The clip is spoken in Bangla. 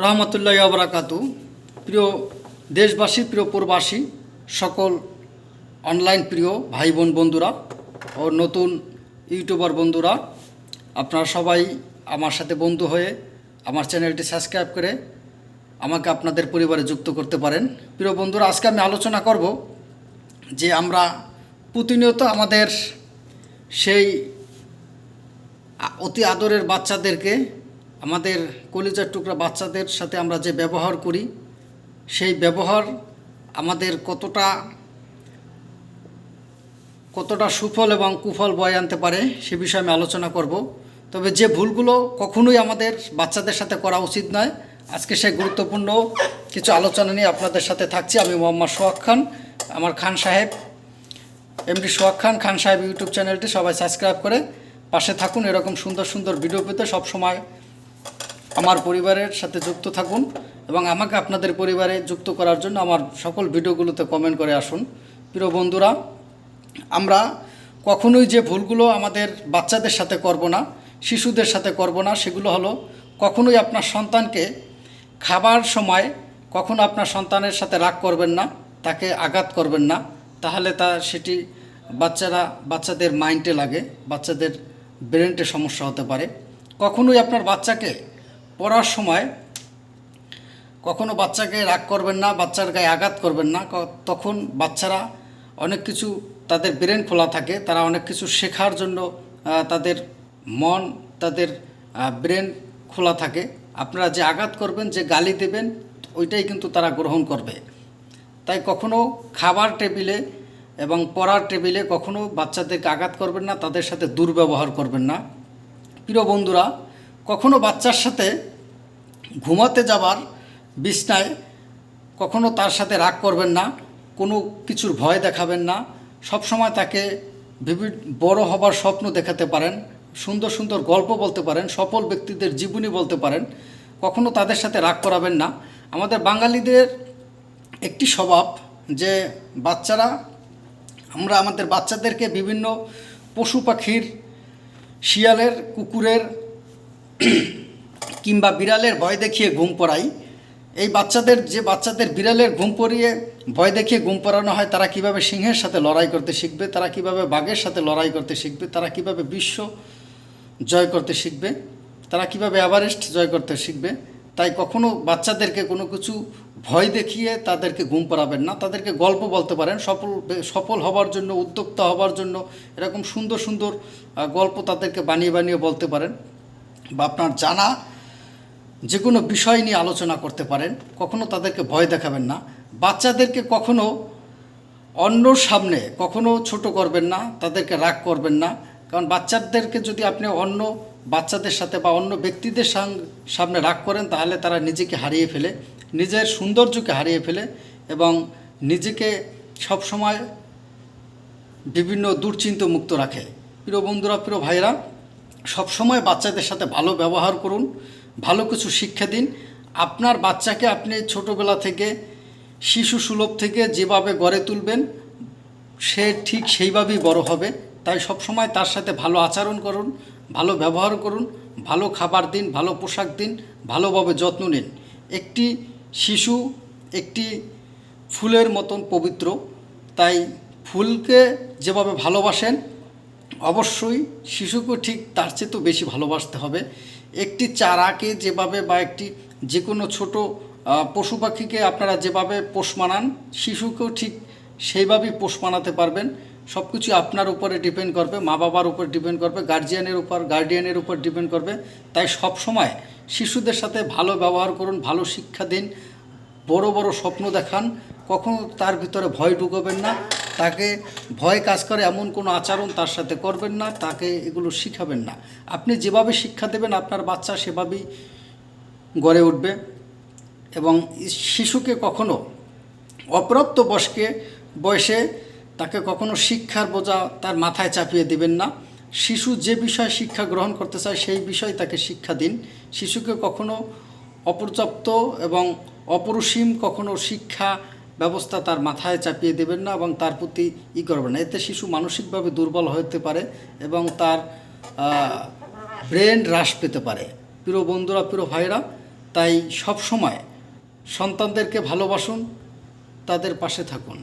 রহমতুল্লাহি ওয়া বারাকাতু। প্রিয় দেশবাসী, প্রিয় প্রবাসী, সকল অনলাইন প্রিয় ভাই বোন বন্ধুরা ও নতুন ইউটিউবার বন্ধুরা, আপনারা সবাই আমার সাথে বন্ধু হয়ে আমার চ্যানেলটি সাবস্ক্রাইব করে আমাকে আপনাদের পরিবারে যুক্ত করতে পারেন। প্রিয় বন্ধুরা, আজকে আমি আলোচনা করব যে আমরা প্রতিনিয়ত আমাদের সেই অতি আদরের বাচ্চাদেরকে, আমাদের কলিজার টুকরা বাচ্চাদের সাথে আমরা যে ব্যবহার করি, সেই ব্যবহার আমাদের কতটা সুফল এবং কুফল বয়ে আনতে পারে সে বিষয়ে আমি আলোচনা করব। তবে যে ভুলগুলো কখনোই আমাদের বাচ্চাদের সাথে করা উচিত নয়, আজকে সেই গুরুত্বপূর্ণ কিছু আলোচনা নিয়ে আপনাদের সাথে থাকছি। আমি মোহাম্মদ সোহাগ খান, আমার খান সাহেব, এমডি সোহাগ খান, খান সাহেব ইউটিউব চ্যানেলটি সবাই সাবস্ক্রাইব করে পাশে থাকুন। এরকম সুন্দর সুন্দর ভিডিও পেতে সবসময় আমার পরিবারের সাথে যুক্ত থাকুন এবং আমাকে আপনাদের পরিবারে যুক্ত করার জন্য আমার সকল ভিডিওগুলোতে কমেন্ট করে আসুন। প্রিয় বন্ধুরা, আমরা কখনোই যে ভুলগুলো আমাদের বাচ্চাদের সাথে করব না, শিশুদের সাথে করব না, সেগুলো হলো কখনোই আপনার সন্তানকে খাবার সময় কখনো আপনার সন্তানের সাথে রাগ করবেন না, তাকে আঘাত করবেন না, তাহলে সেটি বাচ্চাদের মাইন্ডে লাগে, বাচ্চাদের ব্রেনটে সমস্যা হতে পারে। কখনোই আপনার বাচ্চাকে পড়ার সময় কখনো বাচ্চাকে রাগ করবেন না, বাচ্চার গায়ে আঘাত করবেন না। তখন বাচ্চারা অনেক কিছু, তাদের ব্রেন খোলা থাকে, তারা অনেক কিছু শেখার জন্য তাদের মন, তাদের ব্রেন খোলা থাকে। আপনারা যে আঘাত করবেন, যে গালি দেবেন, ওইটাই কিন্তু তারা গ্রহণ করবে। তাই কখনো খাবার টেবিলে এবং পড়ার টেবিলে কখনো বাচ্চাদেরকে আঘাত করবেন না, তাদের সাথে দুর্ব্যবহার করবেন না। প্রিয় বন্ধুরা, কখনো বাচ্চার সাথে ঘুমাতে যাবার বিছনায় কখনো তার সাথে রাগ করবেন না, কোনো কিছুর ভয় দেখাবেন না। সবসময় তাকে বড় হবার স্বপ্ন দেখাতে পারেন, সুন্দর সুন্দর গল্প বলতে পারেন, সফল ব্যক্তিদের জীবনী বলতে পারেন। কখনো তাদের সাথে রাগ করাবেন না। আমাদের বাঙালিদের একটি স্বভাব যে আমরা আমাদের বাচ্চাদেরকে বিভিন্ন পশু পাখির, শিয়ালের, কুকুরের কিংবা বিড়ালের ভয় দেখিয়ে ঘুম পড়াই। এই বাচ্চাদের বিড়ালের ঘুম পড়িয়ে ভয় দেখিয়ে ঘুম পড়ানো হয়, তারা কিভাবে সিংহের সাথে লড়াই করতে শিখবে, তারা কিভাবে বাঘের সাথে লড়াই করতে শিখবে, তারা কিভাবে বিশ্ব জয় করতে শিখবে, তারা কিভাবে এভারেস্ট জয় করতে শিখবে। তাই কখনো বাচ্চাদেরকে কোনো কিছু ভয় দেখিয়ে তাদেরকে ঘুম পড়াবেন না। তাদেরকে গল্প বলতে পারেন, সফল হবার জন্য, উদ্যোক্তা হবার জন্য এরকম সুন্দর সুন্দর গল্প তাদেরকে বানিয়ে বানিয়ে বলতে পারেন, বা আপনার জানা যে কোনো বিষয় নিয়ে আলোচনা করতে পারেন। কখনো তাদেরকে ভয় দেখাবেন না। বাচ্চাদেরকে কখনো অন্যর সামনে কখনো ছোট করবেন না, তাদেরকে রাগ করবেন না। কারণ বাচ্চাদেরকে যদি আপনি অন্য বাচ্চাদের সাথে বা অন্য ব্যক্তিদের সামনে রাগ করেন, তাহলে তারা নিজেকে হারিয়ে ফেলে, নিজের সৌন্দর্যকে হারিয়ে ফেলে এবং নিজেকে সবসময় বিভিন্ন দুশ্চিন্তামুক্ত রাখে। প্রিয় বন্ধুরা, প্রিয় ভাইরা, সবসময় বাচ্চাদের সাথে ভালো ব্যবহার করুন, ভালো কিছু শিক্ষা দিন। আপনার বাচ্চাকে আপনি ছোটোবেলা থেকে, শিশু সুলভ থেকে যেভাবে গড়ে তুলবেন, সে ঠিক সেইভাবেই বড় হবে। তাই সবসময় তার সাথে ভালো আচরণ করুন, ভালো ব্যবহার করুন, ভালো খাবার দিন, ভালো পোশাক দিন, ভালোভাবে যত্ন নিন। একটি শিশু একটি ফুলের মতন পবিত্র, তাই ফুলকে যেভাবে ভালোবাসেন, অবশ্যই শিশুকে ঠিক তার চেয়ে তো বেশি ভালোবাসতে হবে। একটি চারাকে যেভাবে, বা যে কোনো ছোটো পশু পাখিকে আপনারা যেভাবে পোষ মানান, শিশুকেও ঠিক সেইভাবেই পোষ মানাতে পারবেন। সব কিছু আপনার উপরে ডিপেন্ড করবে, মা বাবার উপর ডিপেন্ড করবে, গার্ডিয়ানের উপর ডিপেন্ড করবে। তাই সব সময় শিশুদের সাথে ভালো ব্যবহার করুন, ভালো শিক্ষা দিন, বড় বড় স্বপ্ন দেখান। কখনো তার ভিতরে ভয় ঢুকবেন না, তাকে ভয় কাজ করে এমন কোনো আচরণ তার সাথে করবেন না, তাকে এগুলো শিখাবেন না। আপনি যেভাবে শিক্ষা দেবেন, আপনার বাচ্চা সেভাবেই গড়ে উঠবে। এবং শিশুকে কখনো অপ্রাপ্ত বয়সে তাকে কখনো শিক্ষার বোঝা তার মাথায় চাপিয়ে দিবেন না। শিশু যে বিষয়ে শিক্ষা গ্রহণ করতে চায়, সেই বিষয়ে তাকে শিক্ষা দিন। শিশুকে কখনো অপর্যাপ্ত এবং অপরিসীম কখনো শিক্ষা ব্যবস্থা তার মাথায় চাপিয়ে দেবেন না এবং তার প্রতি করবেন না। এতে শিশু মানসিকভাবে দুর্বল হতে পারে এবং তার ব্রেন হ্রাস পেতে পারে। প্রিয় বন্ধুরা, প্রিয় ভাইরা, তাই সব সময় সন্তানদেরকে ভালোবাসুন, তাদের পাশে থাকুন।